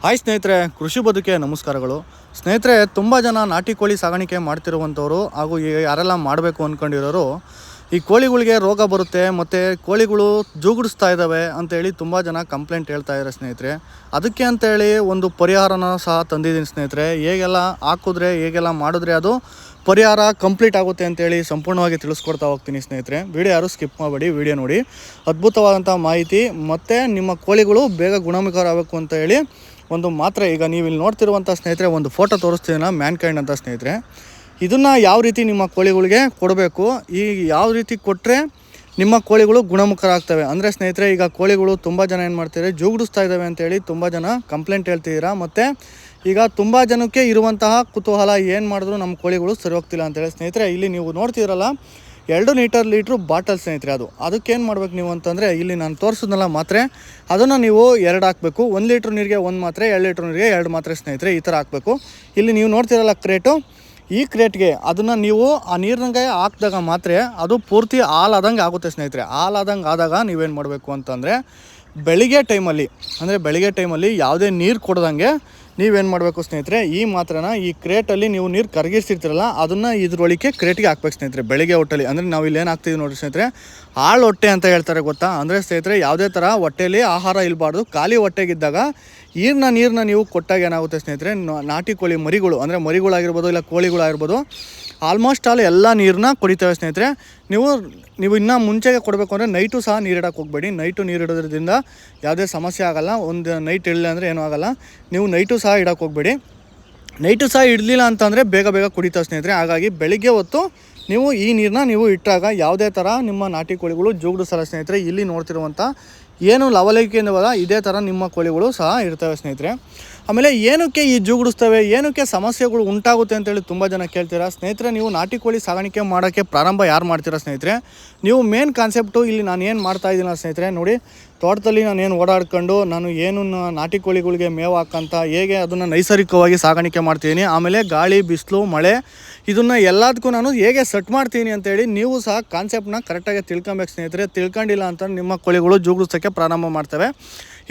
Hi ಸ್ನೇಹಿತರೆ, ಕೃಷಿ ಬದುಕೆ ನಮಸ್ಕಾರಗಳು. ಸ್ನೇಹಿತರೆ, ತುಂಬ ಜನ ನಾಟಿ ಕೋಳಿ ಸಾಗಾಣಿಕೆ ಮಾಡ್ತಿರುವಂಥವ್ರು ಹಾಗೂ ಯಾರೆಲ್ಲ ಮಾಡಬೇಕು ಅಂದ್ಕೊಂಡಿರೋರು ಈ ಕೋಳಿಗಳಿಗೆ ರೋಗ ಬರುತ್ತೆ ಮತ್ತು ಕೋಳಿಗಳು ಜೂಗುಡಿಸ್ತಾ ಇದ್ದಾವೆ ಅಂತೇಳಿ ತುಂಬ ಜನ ಕಂಪ್ಲೇಂಟ್ ಹೇಳ್ತಾ ಇದ್ದಾರೆ ಸ್ನೇಹಿತರೆ. ಅದಕ್ಕೆ ಅಂತೇಳಿ ಒಂದು ಪರಿಹಾರನ ಸಹ ತಂದಿದ್ದೀನಿ ಸ್ನೇಹಿತರೆ. ಹೇಗೆಲ್ಲ ಹಾಕಿದ್ರೆ ಹೇಗೆಲ್ಲ ಮಾಡಿದ್ರೆ ಅದು ಪರಿಹಾರ ಕಂಪ್ಲೀಟ್ ಆಗುತ್ತೆ ಅಂತೇಳಿ ಸಂಪೂರ್ಣವಾಗಿ ತಿಳಿಸ್ಕೊಡ್ತಾ ಹೋಗ್ತೀನಿ ಸ್ನೇಹಿತರೆ. ವಿಡಿಯೋ ಯಾರು ಸ್ಕಿಪ್ ಮಾಡಬೇಡಿ, ವಿಡಿಯೋ ನೋಡಿ. ಅದ್ಭುತವಾದಂಥ ಮಾಹಿತಿ ಮತ್ತು ನಿಮ್ಮ ಕೋಳಿಗಳು ಬೇಗ ಗುಣಮುಖ ಆಗಬೇಕು ಅಂತ ಹೇಳಿ ಒಂದು ಮಾತ್ರೆ. ಈಗ ನೀವು ಇಲ್ಲಿ ನೋಡ್ತಿರುವಂಥ ಸ್ನೇಹಿತರೆ ಒಂದು ಫೋಟೋ ತೋರಿಸ್ತೀನ, ಮ್ಯಾನ್ಕೈಂಡ್ ಅಂತ ಸ್ನೇಹಿತರೆ. ಇದನ್ನು ಯಾವ ರೀತಿ ನಿಮ್ಮ ಕೋಳಿಗಳಿಗೆ ಕೊಡಬೇಕು, ಈ ಯಾವ ರೀತಿ ಕೊಟ್ಟರೆ ನಿಮ್ಮ ಕೋಳಿಗಳು ಗುಣಮುಖರಾಗ್ತವೆ ಅಂದರೆ ಸ್ನೇಹಿತರೆ, ಈಗ ಕೋಳಿಗಳು ತುಂಬ ಜನ ಏನು ಮಾಡ್ತಾರೆ, ಜೂಗುಡಿಸ್ತಾ ಇದ್ದಾವೆ ಅಂತೇಳಿ ತುಂಬ ಜನ ಕಂಪ್ಲೇಂಟ್ ಹೇಳ್ತಿದ್ದೀರಾ. ಮತ್ತು ಈಗ ತುಂಬ ಜನಕ್ಕೆ ಇರುವಂತಹ ಕುತೂಹಲ, ಏನು ಮಾಡಿದ್ರು ನಮ್ಮ ಕೋಳಿಗಳು ಸರಿ ಹೋಗ್ತಿಲ್ಲ ಅಂತೇಳಿ ಸ್ನೇಹಿತರೆ. ಇಲ್ಲಿ ನೀವು ನೋಡ್ತಿರಲ್ಲ 2 ಲೀಟ್ರ್ ಬಾಟಲ್ ಸ್ನೇಹಿತರೆ. ಅದಕ್ಕೇನು ಮಾಡ್ಬೇಕು ನೀವು ಅಂತಂದರೆ, ಇಲ್ಲಿ ನಾನು ತೋರಿಸಿದ್ನಲ್ಲ ಮಾತ್ರೆ, ಅದನ್ನು ನೀವು 2 ಹಾಕಬೇಕು. 1 ಲೀಟ್ರ್ ನೀರಿಗೆ 1 ಮಾತ್ರೆ, 2 ಲೀಟ್ರ್ ನೀರಿಗೆ 2 ಮಾತ್ರೆ ಸ್ನೇಹಿತರೆ, ಈ ಥರ ಹಾಕಬೇಕು. ಇಲ್ಲಿ ನೀವು ನೋಡ್ತಿರಲ್ಲ ಕ್ರೇಟು, ಈ ಕ್ರೇಟ್ಗೆ ಅದನ್ನು ನೀವು ಆ ನೀರಿನಾಗೆ ಹಾಕಿದಾಗ ಮಾತ್ರ ಅದು ಪೂರ್ತಿ ಹಾಲಾದಂಗೆ ಆಗುತ್ತೆ ಸ್ನೇಹಿತರೆ. ಹಾಲಾದಂಗೆ ಆದಾಗ ನೀವೇನು ಮಾಡಬೇಕು ಅಂತಂದರೆ, ಬೆಳಿಗ್ಗೆ ಟೈಮಲ್ಲಿ ಯಾವುದೇ ನೀರು ಕೊಡ್ದಂಗೆ ನೀವೇನು ಮಾಡಬೇಕು ಸ್ನೇಹಿತರೆ, ಈ ಮಾತ್ರನ ಈ ಕ್ರೇಟಲ್ಲಿ ನೀವು ನೀರು ಕರಗಿಸಿರ್ತೀರಲ್ಲ ಅದನ್ನು ಇದ್ರೊಳಗೆ ಕ್ರೇಟಿಗೆ ಹಾಕ್ಬೇಕು ಸ್ನೇಹಿತರೆ. ಬೆಳಿಗ್ಗೆ ಹೊಟ್ಟೆಲಿ ಅಂದರೆ ನಾವು ಇಲ್ಲಿ ಏನು ಹಾಕ್ತೀವಿ ನೋಡಿರಿ ಸ್ನೇಹಿತರೆ, ಹಾಳು ಹೊಟ್ಟೆ ಅಂತ ಹೇಳ್ತಾರೆ ಗೊತ್ತಾ. ಅಂದರೆ ಸ್ನೇಹಿತರೆ, ಯಾವುದೇ ಥರ ಹೊಟ್ಟೆಯಲ್ಲಿ ಆಹಾರ ಇಲ್ಲಬಾರ್ದು. ಖಾಲಿ ಹೊಟ್ಟೆಗಿದ್ದಾಗ ನೀರನ್ನ ನೀವು ಕೊಟ್ಟಾಗ ಏನಾಗುತ್ತೆ ಸ್ನೇಹಿತರೆ, ನಾಟಿ ಕೋಳಿ ಮರಿಗಳು ಅಂದರೆ ಮರಿಗಳಾಗಿರ್ಬೋದು ಇಲ್ಲ ಕೋಳಿಗಳಾಗಿರ್ಬೋದು ಆಲ್ಮೋಸ್ಟ್ ಆಲ್ ಎಲ್ಲ ನೀರನ್ನ ಕುಡಿತೇವೆ ಸ್ನೇಹಿತರೆ. ನೀವು ಇನ್ನೂ ಮುಂಚೆಗೆ ಕೊಡಬೇಕು ಅಂದರೆ ನೈಟು ಸಹ ನೀರು ಇಡೋಕ್ಕೆ ಹೋಗಬೇಡಿ. ನೈಟು ನೀರು ಇಡೋದ್ರಿಂದ ಯಾವುದೇ ಸಮಸ್ಯೆ ಆಗೋಲ್ಲ. ಒಂದು ನೈಟ್ ಇಡಲಿಲ್ಲ ಅಂದರೆ ಏನೂ ಆಗೋಲ್ಲ. ನೀವು ನೈಟು ಸಹ ಇಡೋಕ್ಕೆ ಹೋಗಬೇಡಿ. ನೈಟು ಸಹ ಇಡಲಿಲ್ಲ ಅಂತಂದರೆ ಬೇಗ ಕುಡಿತಾವೆ ಸ್ನೇಹಿತರೆ. ಹಾಗಾಗಿ ಬೆಳಿಗ್ಗೆ ಹೊತ್ತು ನೀವು ಈ ನೀರನ್ನ ನೀವು ಇಟ್ಟಾಗ ಯಾವುದೇ ಥರ ನಿಮ್ಮ ನಾಟಿ ಕೋಳಿಗಳು ಜೂಗುಡಿಸಲ್ಲ ಸ್ನೇಹಿತರೆ. ಇಲ್ಲಿ ನೋಡ್ತಿರುವಂಥ ಏನು ಲವಲವಿಕೆಯಿಂದ ಇದೇ ಥರ ನಿಮ್ಮ ಕೋಳಿಗಳು ಸಹ ಇರ್ತವೆ ಸ್ನೇಹಿತರೆ. ಆಮೇಲೆ ಏನಕ್ಕೆ ಈ ಜೂಗುಡಿಸ್ತವೆ, ಏನಕ್ಕೆ ಸಮಸ್ಯೆಗಳು ಉಂಟಾಗುತ್ತೆ ಅಂತೇಳಿ ತುಂಬ ಜನ ಕೇಳ್ತೀರಾ ಸ್ನೇಹಿತರೆ. ನೀವು ನಾಟಿ ಕೋಳಿ ಸಾಗಾಣಿಕೆ ಮಾಡೋಕ್ಕೆ ಪ್ರಾರಂಭ ಯಾರು ಮಾಡ್ತೀರಾ ಸ್ನೇಹಿತರೆ, ನೀವು ಮೇನ್ ಕಾನ್ಸೆಪ್ಟು ಇಲ್ಲಿ ನಾನು ಏನು ಮಾಡ್ತಾಯಿದ್ದೀನ ಸ್ನೇಹಿತರೆ ನೋಡಿ, ತೋಟದಲ್ಲಿ ನಾನೇನು ಓಡಾಡ್ಕೊಂಡು ನಾನು ಏನು ನಾಟಿ ಕೋಳಿಗಳಿಗೆ ಮೇವು ಹಾಕಂತ ಹೇಗೆ ಅದನ್ನು ನೈಸರ್ಗಿಕವಾಗಿ ಸಾಗಾಣಿಕೆ ಮಾಡ್ತೀನಿ, ಆಮೇಲೆ ಗಾಳಿ ಬಿಸಿಲು ಮಳೆ ಇದನ್ನು ಎಲ್ಲದಕ್ಕೂ ನಾನು ಹೇಗೆ ಸೆಟ್ ಮಾಡ್ತೀನಿ ಅಂತೇಳಿ ನೀವು ಸಹ ಕಾನ್ಸೆಪ್ಟನ್ನ ಕರೆಕ್ಟಾಗಿ ತಿಳ್ಕೊಬೇಕು ಸ್ನೇಹಿತರೆ. ತಿಳ್ಕೊಂಡಿಲ್ಲ ಅಂತ ನಿಮ್ಮ ಕೋಳಿಗಳು ಜೂಗುಡಿಸೋಕ್ಕೆ ಪ್ರಾರಂಭ ಮಾಡ್ತವೆ.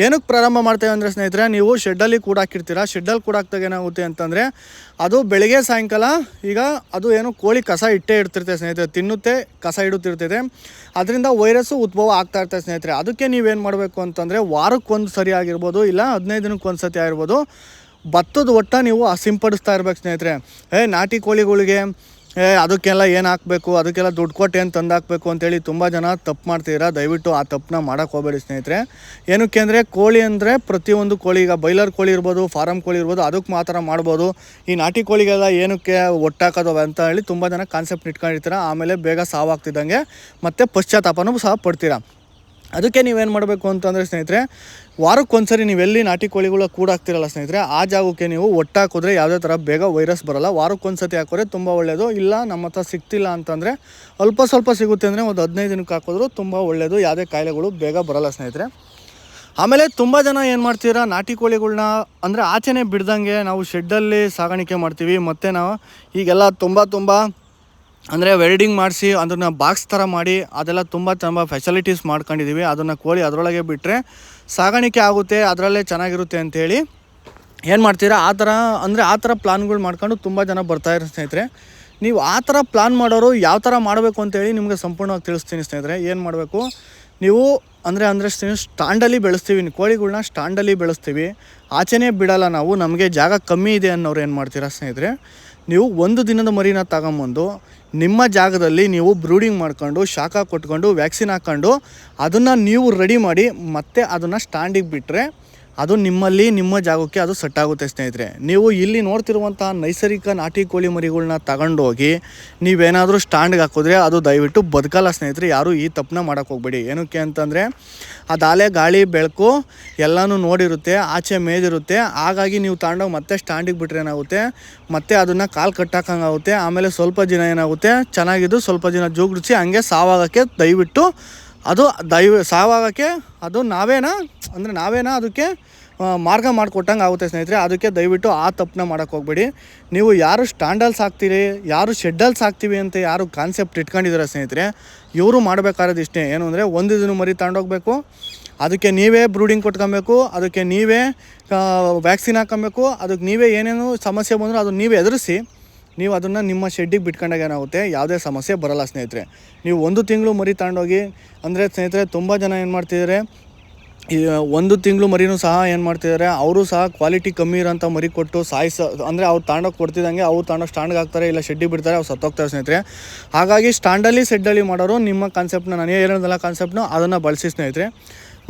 ಏನಕ್ಕೆ ಪ್ರಾರಂಭ ಮಾಡ್ತೇವೆ ಅಂದರೆ ಸ್ನೇಹಿತರೆ, ನೀವು ಶೆಡ್ಡಲ್ಲಿ ಕೂಡ ಹಾಕಿರ್ತೀರ. ಶೆಡ್ಡಲ್ಲಿ ಕೂಡ ಹಾಕಿದಾಗ ಏನಾಗುತ್ತೆ ಅಂತಂದರೆ, ಅದು ಬೆಳಗ್ಗೆ ಸಾಯಂಕಾಲ ಈಗ ಅದು ಏನು ಕೋಳಿ ಕಸ ಇಟ್ಟೇ ಇಡ್ತಿರ್ತದೆ ಸ್ನೇಹಿತರೆ, ತಿನ್ನುತ್ತೆ ಕಸ ಇಡುತ್ತಿರ್ತದೆ. ಅದರಿಂದ ವೈರಸ್ಸು ಉದ್ಭವ ಆಗ್ತಾ ಇರ್ತದೆ ಸ್ನೇಹಿತರೆ. ಅದಕ್ಕೆ ನೀವೇನು ಮಾಡಬೇಕು ಅಂತಂದರೆ, ವಾರಕ್ಕೊಂದು ಸರಿ ಆಗಿರ್ಬೋದು ಇಲ್ಲ 15 ದಿನಕ್ಕೊಂದು ಸತಿ ಆಗಿರ್ಬೋದು ಭತ್ತದ ಒಟ್ಟ ನೀವು ಸಿಂಪಡಿಸ್ತಾ ಇರ್ಬೇಕು ಸ್ನೇಹಿತರೆ. ನಾಟಿ ಕೋಳಿಗಳಿಗೆ ಅದಕ್ಕೆಲ್ಲ ಏನು ಹಾಕಬೇಕು, ಅದಕ್ಕೆಲ್ಲ ದುಡ್ಡು ಕೊಟ್ಟು ಏನು ತಂದು ಹಾಕಬೇಕು ಅಂತೇಳಿ ತುಂಬ ಜನ ತಪ್ಪು ಮಾಡ್ತೀರಾ. ದಯವಿಟ್ಟು ಆ ತಪ್ಪನ್ನ ಮಾಡೋಕ್ಕೆ ಹೋಗಬೇಡಿ ಸ್ನೇಹಿತರೆ. ಏನಕ್ಕೆ ಅಂದರೆ, ಕೋಳಿ ಅಂದರೆ ಪ್ರತಿಯೊಂದು ಕೋಳಿ, ಈಗ ಬೈಲರ್ ಕೋಳಿ ಇರ್ಬೋದು, ಫಾರಮ್ ಕೋಳಿ ಇರ್ಬೋದು, ಅದಕ್ಕೆ ಮಾತ್ರ ಮಾಡ್ಬೋದು. ಈ ನಾಟಿ ಕೋಳಿಗೆಲ್ಲ ಏನಕ್ಕೆ ಒಟ್ಟಾಕೋದು ಅಂತ ಹೇಳಿ ತುಂಬ ಜನ ಕಾನ್ಸೆಪ್ಟ್ ಇಟ್ಕೊಂಡಿರ್ತೀರ. ಆಮೇಲೆ ಬೇಗ ಸಾವಾಗ್ತಿದ್ದಂಗೆ ಮತ್ತು ಪಶ್ಚಾತ್ತಾಪನೂ ಸಹ ಪಡ್ತೀರಾ. ಅದಕ್ಕೆ ನೀವೇನು ಮಾಡಬೇಕು ಅಂತಂದರೆ ಸ್ನೇಹಿತರೆ, ವಾರಕ್ಕೊಂದ್ಸರಿ ನೀವೆಲ್ಲಿ ನಾಟಿ ಕೋಳಿಗಳು ಕೂಡ ಹಾಕ್ತಿರಲ್ಲ ಸ್ನೇಹಿತರೆ, ಆ ಜಾಗಕ್ಕೆ ನೀವು ಒಟ್ಟಾಕಿದ್ರೆ ಯಾವುದೇ ಥರ ಬೇಗ ವೈರಸ್ ಬರೋಲ್ಲ. ವಾರಕ್ಕೊಂದ್ಸತಿ ಹಾಕಿದ್ರೆ ತುಂಬ ಒಳ್ಳೆಯದು. ಇಲ್ಲ ನಮ್ಮ ಹತ್ರ ಸಿಗ್ತಿಲ್ಲ ಅಂತಂದರೆ ಅಲ್ಪ ಸ್ವಲ್ಪ ಸಿಗುತ್ತೆ ಅಂದರೆ ಒಂದು 15 ದಿನಕ್ಕೆ ಹಾಕಿದ್ರು ತುಂಬ ಒಳ್ಳೆಯದು. ಯಾವುದೇ ಕಾಯಿಲೆಗಳು ಬೇಗ ಬರೋಲ್ಲ ಸ್ನೇಹಿತರೆ. ಆಮೇಲೆ ತುಂಬ ಜನ ಏನು ಮಾಡ್ತೀರಾ, ನಾಟಿ ಕೋಳಿಗಳ್ನ ಅಂದರೆ ಆಚೆನೇ ಬಿಡ್ದಂಗೆ ನಾವು ಶೆಡ್ಡಲ್ಲಿ ಸಾಗಾಣಿಕೆ ಮಾಡ್ತೀವಿ. ಮತ್ತು ನಾವು ಈಗೆಲ್ಲ ತುಂಬ ಅಂದರೆ ವೆಲ್ಡಿಂಗ್ ಮಾಡಿಸಿ ಅದನ್ನು ಬಾಕ್ಸ್ ಥರ ಮಾಡಿ ಅದೆಲ್ಲ ತುಂಬ ಫೆಸಿಲಿಟೀಸ್ ಮಾಡ್ಕೊಂಡಿದ್ದೀವಿ. ಅದನ್ನು ಕೋಳಿ ಅದರೊಳಗೆ ಬಿಟ್ಟರೆ ಸಾಗಾಣಿಕೆ ಆಗುತ್ತೆ, ಅದರಲ್ಲೇ ಚೆನ್ನಾಗಿರುತ್ತೆ ಅಂಥೇಳಿ ಏನು ಮಾಡ್ತೀರಾ, ಆ ಥರ ಪ್ಲಾನ್ಗಳು ಮಾಡ್ಕೊಂಡು ತುಂಬ ಜನ ಬರ್ತಾಯಿರೋ ಸ್ನೇಹಿತರೆ. ನೀವು ಆ ಥರ ಪ್ಲಾನ್ ಮಾಡೋರು ಯಾವ ಥರ ಮಾಡಬೇಕು ಅಂತೇಳಿ ನಿಮಗೆ ಸಂಪೂರ್ಣವಾಗಿ ತಿಳಿಸ್ತೀನಿ ಸ್ನೇಹಿತರೆ. ಏನು ಮಾಡಬೇಕು ನೀವು ಅಂದರೆ ಸ್ಟ್ಯಾಂಡಲ್ಲಿ ಬೆಳೆಸ್ತೀವಿ ಕೋಳಿಗಳ್ನ, ಸ್ಟ್ಯಾಂಡಲ್ಲಿ ಬೆಳೆಸ್ತೀವಿ, ಆಚೆನೇ ಬಿಡೋಲ್ಲ ನಾವು. ನಮಗೆ ಜಾಗ ಕಮ್ಮಿ ಇದೆ ಅನ್ನೋರು ಏನು ಮಾಡ್ತೀರಾ ಸ್ನೇಹಿತರೆ, ನೀವು 1 ದಿನದ ಮರಿನ ತಗೊಂಬಂದು ನಿಮ್ಮ ಜಾಗದಲ್ಲಿ ನೀವು ಬ್ರೂಡಿಂಗ್ ಮಾಡ್ಕೊಂಡು ಶಾಖ ಕೊಟ್ಕೊಂಡು ವ್ಯಾಕ್ಸಿನ್ ಹಾಕ್ಕೊಂಡು ಅದನ್ನು ನೀವು ರೆಡಿ ಮಾಡಿ ಮತ್ತೆ ಅದನ್ನು ಸ್ಟ್ಯಾಂಡಿಗೆ ಬಿಟ್ಟರೆ ಅದು ನಿಮ್ಮ ಜಾಗಕ್ಕೆ ಅದು ಸೆಟ್ ಆಗುತ್ತೆ ಸ್ನೇಹಿತರೆ. ನೀವು ಇಲ್ಲಿ ನೋಡ್ತಿರುವಂಥ ನೈಸರ್ಗಿಕ ನಾಟಿ ಕೋಳಿ ಮರಿಗಳ್ನ ತಗೊಂಡೋಗಿ ನೀವೇನಾದರೂ ಸ್ಟ್ಯಾಂಡ್ಗೆ ಹಾಕಿದ್ರೆ ಅದು ದಯವಿಟ್ಟು ಬದುಕಲ್ಲ ಸ್ನೇಹಿತರೆ. ಯಾರೂ ಈ ತಪ್ಪನ್ನ ಮಾಡೋಕ್ಕೆ ಹೋಗಬೇಡಿ. ಏನಕ್ಕೆ ಅಂತಂದರೆ, ಅದಾಲೆ ಗಾಳಿ ಬೆಳಕು ಎಲ್ಲನೂ ನೋಡಿರುತ್ತೆ, ಆಚೆ ಮೇದಿರುತ್ತೆ. ಹಾಗಾಗಿ ನೀವು ತಗೊಂಡೋಗಿ ಮತ್ತೆ ಸ್ಟ್ಯಾಂಡಿಗೆ ಬಿಟ್ಟರೆ ಏನಾಗುತ್ತೆ, ಮತ್ತೆ ಅದನ್ನು ಕಾಲು ಕಟ್ಟಾಕಂಗಾಗುತ್ತೆ. ಆಮೇಲೆ ಸ್ವಲ್ಪ ದಿನ ಏನಾಗುತ್ತೆ, ಚೆನ್ನಾಗಿದ್ದು ಸ್ವಲ್ಪ ದಿನ ಜೂಗುಡಿಸಿ ಹಂಗೆ ಸಾವಾಗೋಕ್ಕೆ ಸಾವಾಗೋಕ್ಕೆ ಅದು ನಾವೇನಾ ಅದಕ್ಕೆ ಮಾರ್ಗ ಮಾಡಿಕೊಟ್ಟಂಗೆ ಆಗುತ್ತೆ ಸ್ನೇಹಿತರೆ. ಅದಕ್ಕೆ ದಯವಿಟ್ಟು ಆ ತಪ್ಪನ್ನ ಮಾಡೋಕ್ಕೆ ಹೋಗಬೇಡಿ. ನೀವು ಯಾರು ಸ್ಟ್ಯಾಂಡಲ್ಲಿ ಸಾಕ್ತೀರಿ, ಯಾರು ಶೆಡ್ಡಲ್ಲಿ ಸಾಕ್ತೀವಿ ಅಂತ ಯಾರು ಕಾನ್ಸೆಪ್ಟ್ ಇಟ್ಕೊಂಡಿದ್ದಾರೆ ಸ್ನೇಹಿತರೆ, ಇವರು ಮಾಡಬೇಕಾಗಿರೋದು ಇಷ್ಟೇ. ಏನು ಅಂದರೆ ಒಂದು ದಿನ ಮರಿ ತಗೊಂಡೋಗ್ಬೇಕು, ಅದಕ್ಕೆ ನೀವೇ ಬ್ರೂಡಿಂಗ್ ಕೊಟ್ಕೊಬೇಕು, ಅದಕ್ಕೆ ನೀವೇ ವ್ಯಾಕ್ಸಿನ್ ಹಾಕೊಬೇಕು, ಅದಕ್ಕೆ ನೀವೇ ಏನೇನು ಸಮಸ್ಯೆ ಬಂದರೂ ಅದು ನೀವೇ ಎದುರಿಸಿ ನೀವು ಅದನ್ನು ನಿಮ್ಮ ಶೆಡ್ಡಿಗೆ ಬಿಟ್ಕೊಂಡಾಗ ಏನಾಗುತ್ತೆ, ಯಾವುದೇ ಸಮಸ್ಯೆ ಬರೋಲ್ಲ ಸ್ನೇಹಿತರೆ. ನೀವು 1 ತಿಂಗಳು ಮರಿ ತಗೊಂಡೋಗಿ ಅಂದರೆ ಸ್ನೇಹಿತರೆ ತುಂಬ ಜನ ಏನು ಮಾಡ್ತಿದ್ದಾರೆ, ಈ 1 ತಿಂಗಳು ಮರಿನೂ ಸಹ ಏನು ಮಾಡ್ತಿದ್ದಾರೆ, ಅವರು ಸಹ ಕ್ವಾಲಿಟಿ ಕಮ್ಮಿ ಇರೋಂಥ ಮರಿ ಕೊಟ್ಟು ಅಂದರೆ ಅವ್ರು ತಗೊಂಡೋಗಿ ಕೊಡ್ತಿದ್ದಂಗೆ ಅವ್ರು ತಗೊಂಡೋಗಿ ಸ್ಟ್ಯಾಂಡ್ಗೆ ಹಾಕ್ತಾರೆ, ಇಲ್ಲ ಶೆಡ್ಡಿಗೆ ಬಿಡ್ತಾರೆ, ಅವ್ರು ಸತ್ತೋಗ್ತಾರೆ ಸ್ನೇಹಿತರೆ. ಹಾಗಾಗಿ ಸ್ಟ್ಯಾಂಡಲ್ಲಿ ಶೆಡ್ಡಲ್ಲಿ ಮಾಡೋರು ನಿಮ್ಮ ಕಾನ್ಸೆಪ್ಟ್ನ, ನಾನು ಹೇಳಿದ್ನಲ್ಲ ಕಾನ್ಸೆಪ್ಟ್ನ, ಅದನ್ನು ಬಳಸಿ ಸ್ನೇಹಿತರೆ.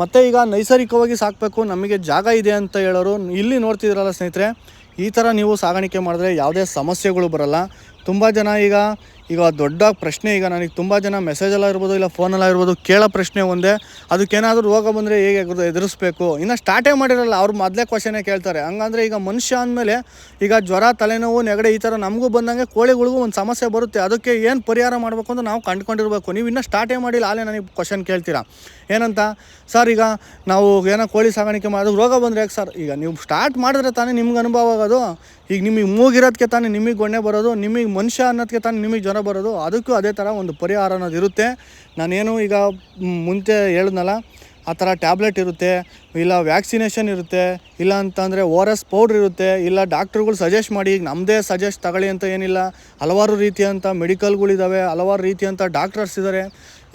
ಮತ್ತು ಈಗ ನೈಸರ್ಗಿಕವಾಗಿ ಸಾಕಬೇಕು, ನಮಗೆ ಜಾಗ ಇದೆ ಅಂತ ಹೇಳೋರು ಇಲ್ಲಿ ನೋಡ್ತಿದ್ದೀರಲ್ಲ ಸ್ನೇಹಿತರೆ, ಈ ಥರ ನೀವು ಸಾಗಾಣಿಕೆ ಮಾಡಿದ್ರೆ ಯಾವುದೇ ಸಮಸ್ಯೆಗಳು ಬರೋಲ್ಲ. ತುಂಬ ಜನ ಈಗ ದೊಡ್ಡ ಪ್ರಶ್ನೆ, ಈಗ ನನಗೆ ತುಂಬ ಜನ ಮೆಸೇಜೆಲ್ಲ ಇರ್ಬೋದು, ಇಲ್ಲ ಫೋನೆಲ್ಲ ಇರ್ಬೋದು, ಕೇಳೋ ಪ್ರಶ್ನೆ ಒಂದೇ, ಅದಕ್ಕೇನಾದರೂ ರೋಗ ಬಂದರೆ ಹೇಗೆ ಎದುರಿಸ್ಬೇಕು. ಇನ್ನು ಸ್ಟಾರ್ಟೇ ಮಾಡಿರಲ್ಲ ಅವ್ರು ಮೊದಲೇ ಕ್ವಶನೇ ಕೇಳ್ತಾರೆ. ಹಂಗಂದರೆ ಈಗ ಮನುಷ್ಯ ಅಂದಮೇಲೆ ಈಗ ಜ್ವರ, ತಲೆನೋವು, ನೆಗಡಿ ಈ ಥರ ನಮಗೂ ಬಂದಂಗೆ ಕೋಳಿಗಳಿಗೂ ಒಂದು ಸಮಸ್ಯೆ ಬರುತ್ತೆ. ಅದಕ್ಕೆ ಏನು ಪರಿಹಾರ ಮಾಡಬೇಕು ಅಂತ ನಾವು ಕಂಡುಕೊಂಡಿರ್ಬೇಕು. ನೀವು ಇನ್ನೂ ಸ್ಟಾರ್ಟೇ ಮಾಡಿಲ್ಲ, ಆಲೇ ನನಗೆ ಕ್ವಶನ್ ಕೇಳ್ತೀರಾ ಏನಂತ, ಸರ್ ಈಗ ನಾವು ಏನೋ ಕೋಳಿ ಸಾಗಾಣಿಕೆ ಮಾಡೋದು ರೋಗ ಬಂದರೆ ಯಾಕೆ ಸರ್? ಈಗ ನೀವು ಸ್ಟಾರ್ಟ್ ಮಾಡಿದ್ರೆ ತಾನೇ ನಿಮ್ಗೆ ಅನುಭವ ಆಗೋದು. ಈಗ ನಿಮಗೆ ಮೂಗಿರೋದಕ್ಕೆ ತಾನೇ ನಿಮಗೆ ಗೊಣ್ಣೆ ಬರೋದು, ನಿಮಗೆ ಮನುಷ್ಯ ಅನ್ನೋದಕ್ಕೆ ತಾನೇ ನಿಮಗೆ ಜ್ವರ ಬರೋದು. ಅದಕ್ಕೂ ಅದೇ ಥರ ಒಂದು ಪರಿಹಾರ ಅನ್ನೋದು ಇರುತ್ತೆ. ನಾನೇನು ಈಗ ಮುಂಚೆ ಹೇಳಿದ್ನಲ್ಲ ಆ ಥರ ಟ್ಯಾಬ್ಲೆಟ್ ಇರುತ್ತೆ, ಇಲ್ಲ ವ್ಯಾಕ್ಸಿನೇಷನ್ ಇರುತ್ತೆ, ಇಲ್ಲ ಅಂತಂದರೆ ORS ಪೌಡ್ರ್ ಇರುತ್ತೆ, ಇಲ್ಲ ಡಾಕ್ಟ್ರುಗಳು ಸಜೆಸ್ಟ್ ಮಾಡಿ, ಈಗ ನಮ್ಮದೇ ಸಜೆಸ್ಟ್ ತಗೊಳ್ಳಿ ಅಂತ ಏನಿಲ್ಲ. ಹಲವಾರು ರೀತಿಯಂಥ ಮೆಡಿಕಲ್ಗಳಿದ್ದಾವೆ, ಹಲವಾರು ರೀತಿಯಂಥ ಡಾಕ್ಟರ್ಸ್ ಇದ್ದಾರೆ.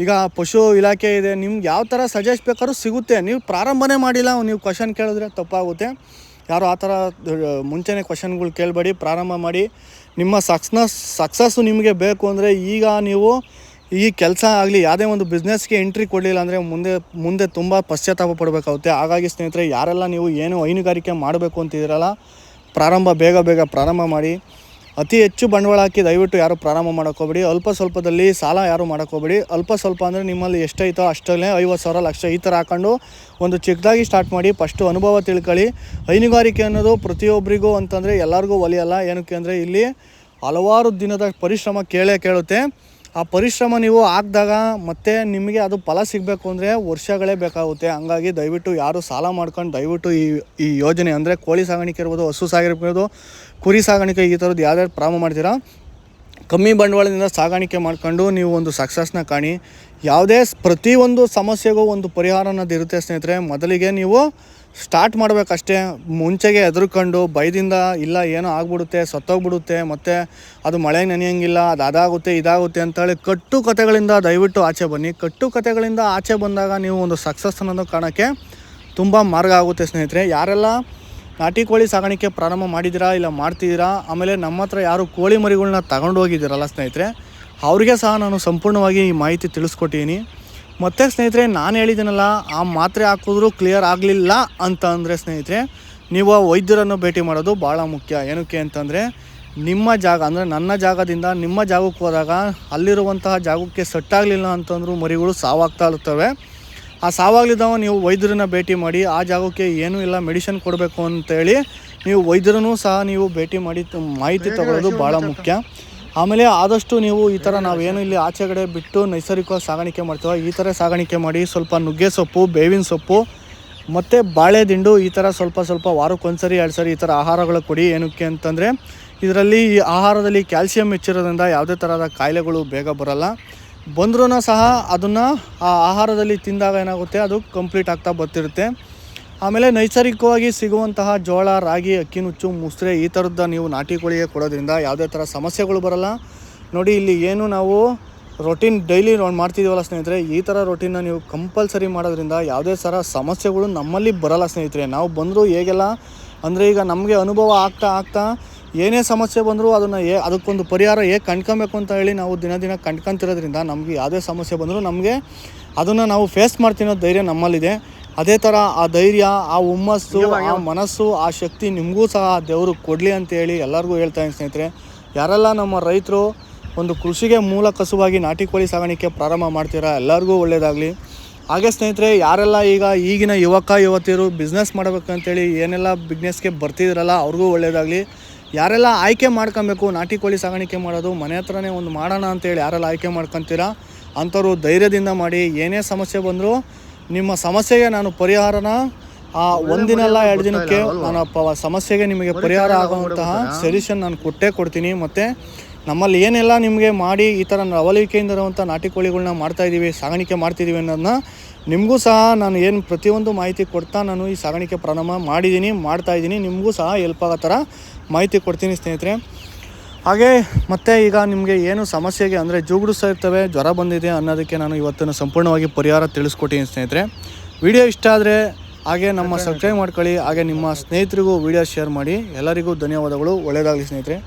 ಈಗ ಪಶು ಇಲಾಖೆ ಇದೆ, ನಿಮ್ಗೆ ಯಾವ ಥರ ಸಜೆಸ್ಟ್ ಬೇಕಾದ್ರೂ ಸಿಗುತ್ತೆ. ನೀವು ಪ್ರಾರಂಭನೇ ಮಾಡಿಲ್ಲ, ನೀವು ಕ್ವಶನ್ ಕೇಳಿದ್ರೆ ತಪ್ಪಾಗುತ್ತೆ. ಯಾರು ಆ ಥರ ಮುಂಚೆನೇ ಕ್ವಶನ್ಗಳು ಕೇಳಬೇಡಿ, ಪ್ರಾರಂಭ ಮಾಡಿ. ನಿಮ್ಮ ಸಕ್ಸಸ್ಸು ನಿಮಗೆ ಬೇಕು ಅಂದರೆ ಈಗ ನೀವು ಈ ಕೆಲಸ ಆಗಲಿ ಯಾವುದೇ ಒಂದು ಬಿಸ್ನೆಸ್ಗೆ ಎಂಟ್ರಿ ಕೊಡಲಿಲ್ಲ ಅಂದರೆ ಮುಂದೆ ತುಂಬ ಪಶ್ಚಾತ್ತಾಪ ಪಡಬೇಕಾಗುತ್ತೆ. ಹಾಗಾಗಿ ಸ್ನೇಹಿತರೆ, ಯಾರೆಲ್ಲ ನೀವು ಏನು ಹೈನುಗಾರಿಕೆ ಮಾಡಬೇಕು ಅಂತಿದ್ದೀರಲ್ಲ, ಬೇಗ ಪ್ರಾರಂಭ ಮಾಡಿ. ಅತಿ ಹೆಚ್ಚು ಬಂಡವಾಳ ಹಾಕಿ ದಯವಿಟ್ಟು ಯಾರು ಪ್ರಾರಂಭ ಮಾಡೋಕ್ಕೋಗ್ಬೇಡಿ. ಅಲ್ಪ ಸ್ವಲ್ಪದಲ್ಲಿ ಸಾಲ ಯಾರು ಮಾಡೋಕ್ಕೋಗ್ಬೇಡಿ. ಅಲ್ಪ ಸ್ವಲ್ಪ ಅಂದರೆ ನಿಮ್ಮಲ್ಲಿ ಎಷ್ಟೈತೋ ಅಷ್ಟಲ್ಲೇ 50,000 ಲಕ್ಷ ಈ ಥರ ಹಾಕೊಂಡು ಒಂದು ಚಿಕ್ಕದಾಗಿ ಸ್ಟಾರ್ಟ್ ಮಾಡಿ. ಫಸ್ಟು ಅನುಭವ ತಿಳ್ಕೊಳ್ಳಿ. ಹೈನುಗಾರಿಕೆ ಅನ್ನೋದು ಪ್ರತಿಯೊಬ್ಬರಿಗೂ ಅಂತಂದರೆ ಎಲ್ಲರಿಗೂ ಒಲಿಯಲ್ಲ. ಏನಕ್ಕೆ ಅಂದರೆ ಇಲ್ಲಿ ಹಲವಾರು ದಿನದ ಪರಿಶ್ರಮ ಕೇಳುತ್ತೆ. ಆ ಪರಿಶ್ರಮ ನೀವು ಹಾಕಿದಾಗ ಮತ್ತೆ ನಿಮಗೆ ಅದು ಫಲ ಸಿಗಬೇಕು ಅಂದರೆ ವರ್ಷಗಳೇ ಬೇಕಾಗುತ್ತೆ. ಹಂಗಾಗಿ ದಯವಿಟ್ಟು ಯಾರು ಸಾಲ ಮಾಡ್ಕೊಂಡು ದಯವಿಟ್ಟು ಈ ಯೋಜನೆ ಅಂದರೆ ಕೋಳಿ ಸಾಗಾಣಿಕೆ ಇರ್ಬೋದು, ಹಸು ಸಾಗಿರ್ಬೋದು, ಕುರಿ ಸಾಗಾಣಿಕೆ, ಈ ಥರದ್ದು ಯಾವ್ಯಾರು ಪ್ರಾರಂಭ ಮಾಡ್ತೀರಾ, ಕಮ್ಮಿ ಬಂಡವಾಳದಿಂದ ಸಾಗಾಣಿಕೆ ಮಾಡ್ಕೊಂಡು ನೀವು ಒಂದು ಸಕ್ಸಸ್ನ ಕಾಣಿ. ಯಾವುದೇ ಪ್ರತಿಯೊಂದು ಸಮಸ್ಯೆಗೂ ಒಂದು ಪರಿಹಾರ ಅನ್ನೋದು ಇರುತ್ತೆ ಸ್ನೇಹಿತರೆ. ಮೊದಲಿಗೆ ನೀವು ಸ್ಟಾರ್ಟ್ ಮಾಡಬೇಕಷ್ಟೇ. ಮುಂಚೆಗೆ ಹೆದರ್ಕೊಂಡು ಭಯದಿಂದ ಇಲ್ಲ ಏನೋ ಆಗ್ಬಿಡುತ್ತೆ, ಸತ್ತೋಗ್ಬಿಡುತ್ತೆ, ಮತ್ತು ಅದು ಮಳೆಗೆ ನೆನೆಯಂಗಿಲ್ಲ, ಅದು ಅದಾಗುತ್ತೆ ಇದಾಗುತ್ತೆ ಅಂತೇಳಿ ಕಟ್ಟು ಕಥೆಗಳಿಂದ ದಯವಿಟ್ಟು ಆಚೆ ಬನ್ನಿ. ಕಟ್ಟು ಕಥೆಗಳಿಂದ ಆಚೆ ಬಂದಾಗ ನೀವು ಒಂದು ಸಕ್ಸಸ್ ಅನ್ನೋದು ಕಾಣೋಕ್ಕೆ ತುಂಬ ಮಾರ್ಗ ಆಗುತ್ತೆ ಸ್ನೇಹಿತರೆ. ಯಾರೆಲ್ಲ ನಾಟಿ ಕೋಳಿ ಸಾಗಾಣಿಕೆ ಪ್ರಾರಂಭ ಮಾಡಿದ್ದೀರಾ, ಇಲ್ಲ ಮಾಡ್ತಿದ್ದೀರಾ, ಆಮೇಲೆ ನಮ್ಮ ಹತ್ರ ಯಾರು ಕೋಳಿ ಮರಿಗಳನ್ನ ತಗೊಂಡು ಹೋಗಿದ್ದೀರಲ್ಲ ಸ್ನೇಹಿತರೆ, ಅವ್ರಿಗೆ ಸಹ ನಾನು ಸಂಪೂರ್ಣವಾಗಿ ಈ ಮಾಹಿತಿ ತಿಳಿಸ್ಕೊಟ್ಟಿದ್ದೀನಿ. ಮತ್ತು ಸ್ನೇಹಿತರೆ, ನಾನು ಹೇಳಿದ್ದೀನಲ್ಲ, ಆ ಮಾತ್ರೆ ಹಾಕಿದ್ರೂ ಕ್ಲಿಯರ್ ಆಗಲಿಲ್ಲ ಅಂತ ಅಂದರೆ ಸ್ನೇಹಿತರೆ, ನೀವು ವೈದ್ಯರನ್ನು ಭೇಟಿ ಮಾಡೋದು ಭಾಳ ಮುಖ್ಯ. ಏನಕ್ಕೆ ಅಂತಂದರೆ ನಿಮ್ಮ ಜಾಗ ಅಂದರೆ ನನ್ನ ಜಾಗದಿಂದ ನಿಮ್ಮ ಜಾಗಕ್ಕೆ ಹೋದಾಗ ಅಲ್ಲಿರುವಂತಹ ಜಾಗಕ್ಕೆ ಸೆಟ್ಟಾಗಲಿಲ್ಲ ಅಂತಂದ್ರೂ ಮರಿಗಳು ಸಾವಾಗ್ತಾ ಇರ್ತವೆ. ಆ ಸಾವಾಗಲಿದ್ದಾವ ನೀವು ವೈದ್ಯರನ್ನ ಭೇಟಿ ಮಾಡಿ. ಆ ಜಾಗಕ್ಕೆ ಏನೂ ಇಲ್ಲ, ಮೆಡಿಸಿನ್ ಕೊಡಬೇಕು ಅಂತೇಳಿ ನೀವು ವೈದ್ಯರನ್ನು ಸಹ ನೀವು ಭೇಟಿ ಮಾಡಿ ಮಾಹಿತಿ ತಗೊಳ್ಳೋದು ಭಾಳ ಮುಖ್ಯ. ಆಮೇಲೆ ಆದಷ್ಟು ನೀವು ಈ ಥರ ನಾವೇನು ಇಲ್ಲಿ ಆಚೆಗಡೆ ಬಿಟ್ಟು ನೈಸರ್ಗಿಕವಾಗಿ ಸಾಗಾಣಿಕೆ ಮಾಡ್ತೀವೋ ಈ ಥರ ಸಾಗಾಣಿಕೆ ಮಾಡಿ. ಸ್ವಲ್ಪ ನುಗ್ಗೆ ಸೊಪ್ಪು, ಬೇವಿನ ಸೊಪ್ಪು ಮತ್ತು ಬಾಳೆ ದಿಂಡು ಈ ಥರ ಸ್ವಲ್ಪ ವಾರಕ್ಕೊಂದ್ಸರಿ 2 ಸರಿ ಈ ಥರ ಆಹಾರಗಳು ಕೊಡಿ. ಏನಕ್ಕೆ ಅಂತಂದರೆ ಇದರಲ್ಲಿ ಈ ಆಹಾರದಲ್ಲಿ ಕ್ಯಾಲ್ಸಿಯಂ ಹೆಚ್ಚಿರೋದ್ರಿಂದ ಯಾವುದೇ ಥರದ ಕಾಯಿಲೆಗಳು ಬೇಗ ಬರೋಲ್ಲ. ಬಂದ್ರೂ ಸಹ ಅದನ್ನು ಆ ಆಹಾರದಲ್ಲಿ ತಿಂದಾಗ ಏನಾಗುತ್ತೆ, ಅದು ಕಂಪ್ಲೀಟ್ ಆಗ್ತಾ ಬರ್ತಿರುತ್ತೆ. ಆಮೇಲೆ ನೈಸರ್ಗಿಕವಾಗಿ ಸಿಗುವಂತಹ ಜೋಳ, ರಾಗಿ, ಅಕ್ಕಿ ನುಚ್ಚು, ಮುಸ್ರೆ ಈ ಥರದ್ದು ನೀವು ನಾಟಿ ಕೋಳಿಗೆ ಕೊಡೋದ್ರಿಂದ ಯಾವುದೇ ಥರ ಸಮಸ್ಯೆಗಳು ಬರೋಲ್ಲ. ನೋಡಿ, ಇಲ್ಲಿ ಏನು ನಾವು ರೊಟೀನ್ ಡೈಲಿ ಮಾಡ್ತಿದ್ದೀವಲ್ಲ ಸ್ನೇಹಿತರೆ, ಈ ಥರ ರೊಟೀನ್ನ ನೀವು ಕಂಪಲ್ಸರಿ ಮಾಡೋದ್ರಿಂದ ಯಾವುದೇ ಥರ ಸಮಸ್ಯೆಗಳು ನಮ್ಮಲ್ಲಿ ಬರೋಲ್ಲ ಸ್ನೇಹಿತರೆ. ನಾವು ಬಂದರೂ ಹೇಗೆಲ್ಲ ಅಂದರೆ ಈಗ ನಮಗೆ ಅನುಭವ ಆಗ್ತಾ ಏನೇ ಸಮಸ್ಯೆ ಬಂದರೂ ಅದನ್ನು ಅದಕ್ಕೊಂದು ಪರಿಹಾರ ಹೇಗೆ ಕಂಡ್ಕೊಬೇಕು ಅಂತ ಹೇಳಿ ನಾವು ದಿನ ಕಂಡ್ಕೊತಿರೋದ್ರಿಂದ ನಮಗೆ ಯಾವುದೇ ಸಮಸ್ಯೆ ಬಂದರೂ ನಮಗೆ ಅದನ್ನು ನಾವು ಫೇಸ್ ಮಾಡ್ತಿರೋ ಧೈರ್ಯ ನಮ್ಮಲ್ಲಿದೆ. ಅದೇ ಥರ ಆ ಧೈರ್ಯ, ಆ ಹುಮ್ಮಸ್ಸು, ಆ ಮನಸ್ಸು, ಆ ಶಕ್ತಿ ನಿಮಗೂ ಸಹ ದೇವರು ಕೊಡಲಿ ಅಂತೇಳಿ ಎಲ್ಲರಿಗೂ ಹೇಳ್ತಾಯಿದ್ದೀನಿ ಸ್ನೇಹಿತರೆ. ಯಾರೆಲ್ಲ ನಮ್ಮ ರೈತರು ಒಂದು ಕೃಷಿಗೆ ಮೂಲ ಕಸುವಾಗಿ ನಾಟಿ ಕೋಳಿ ಸಾಗಾಣಿಕೆ ಪ್ರಾರಂಭ ಮಾಡ್ತೀರಾ, ಎಲ್ಲರಿಗೂ ಒಳ್ಳೆಯದಾಗಲಿ. ಹಾಗೆ ಸ್ನೇಹಿತರೆ, ಯಾರೆಲ್ಲ ಈಗಿನ ಯುವತಿಯರು ಬಿಸ್ನೆಸ್ ಮಾಡಬೇಕಂತೇಳಿ ಏನೆಲ್ಲ ಬಿಸ್ನೆಸ್ಗೆ ಬರ್ತಿದ್ರಲ್ಲ ಅವ್ರಿಗೂ ಒಳ್ಳೆಯದಾಗಲಿ. ಯಾರೆಲ್ಲ ಆಯ್ಕೆ ಮಾಡ್ಕೊಬೇಕು ನಾಟಿ ಕೋಳಿ ಸಾಗಾಣಿಕೆ ಮಾಡೋದು, ಮನೆ ಹತ್ರನೇ ಒಂದು ಮಾಡೋಣ ಅಂತೇಳಿ ಯಾರೆಲ್ಲ ಆಯ್ಕೆ ಮಾಡ್ಕೊತೀರಾ ಅಂಥವ್ರು ಧೈರ್ಯದಿಂದ ಮಾಡಿ. ಏನೇ ಸಮಸ್ಯೆ ಬಂದರೂ ನಿಮ್ಮ ಸಮಸ್ಯೆಗೆ ನಾನು ಪರಿಹಾರನ ಆ ಒಂದಿನಲ್ಲ 2 ದಿನಕ್ಕೆ ನಾನು ಸಮಸ್ಯೆಗೆ ನಿಮಗೆ ಪರಿಹಾರ ಆಗುವಂತಹ ಸೊಲ್ಯೂಷನ್ ನಾನು ಕೊಡ್ತೀನಿ. ಮತ್ತು ನಮ್ಮಲ್ಲಿ ಏನೆಲ್ಲ ನಿಮಗೆ ಮಾಡಿ ಈ ಥರ ಲವಲವಿಕೆಯಿಂದ ಇರುವಂಥ ನಾಟಿ ಕೋಳಿಗಳನ್ನ ಮಾಡ್ತಾಯಿದ್ದೀವಿ, ಸಾಗಾಣಿಕೆ ಮಾಡ್ತಿದ್ದೀವಿ ಅನ್ನೋದನ್ನ ನಿಮಗೂ ಸಹ ನಾನು ಏನು ಪ್ರತಿಯೊಂದು ಮಾಹಿತಿ ಕೊಡ್ತಾ ನಾನು ಈ ಸಾಗಾಣಿಕೆ ಪ್ರಾರಂಭ ಮಾಡ್ತಾಯಿದ್ದೀನಿ. ನಿಮಗೂ ಸಹ ಹೆಲ್ಪ್ ಆಗೋ ಥರ ಮಾಹಿತಿ ಕೊಡ್ತೀನಿ ಸ್ನೇಹಿತರೆ. ಹಾಗೆ ಮತ್ತು ಈಗ ನಿಮಗೆ ಏನು ಸಮಸ್ಯೆಗೆ ಅಂದರೆ ಜೂಗುಡಿಸ್ತಾ ಇರ್ತವೆ, ಜ್ವರ ಬಂದಿದೆ ಅನ್ನೋದಕ್ಕೆ ನಾನು ಇವತ್ತು ಸಂಪೂರ್ಣವಾಗಿ ಪರಿಹಾರ ತಿಳಿಸ್ಕೊಟ್ಟಿದ್ದೀನಿ ಸ್ನೇಹಿತರೆ. ವಿಡಿಯೋ ಇಷ್ಟ ಆದರೆ ಹಾಗೆ ನಮ್ಮ ಸಬ್ಸ್ಕ್ರೈಬ್ ಮಾಡ್ಕೊಳ್ಳಿ. ಹಾಗೆ ನಿಮ್ಮ ಸ್ನೇಹಿತರಿಗೂ ವಿಡಿಯೋ ಶೇರ್ ಮಾಡಿ. ಎಲ್ಲರಿಗೂ ಧನ್ಯವಾದಗಳು. ಒಳ್ಳೆಯದಾಗಲಿ ಸ್ನೇಹಿತರೆ.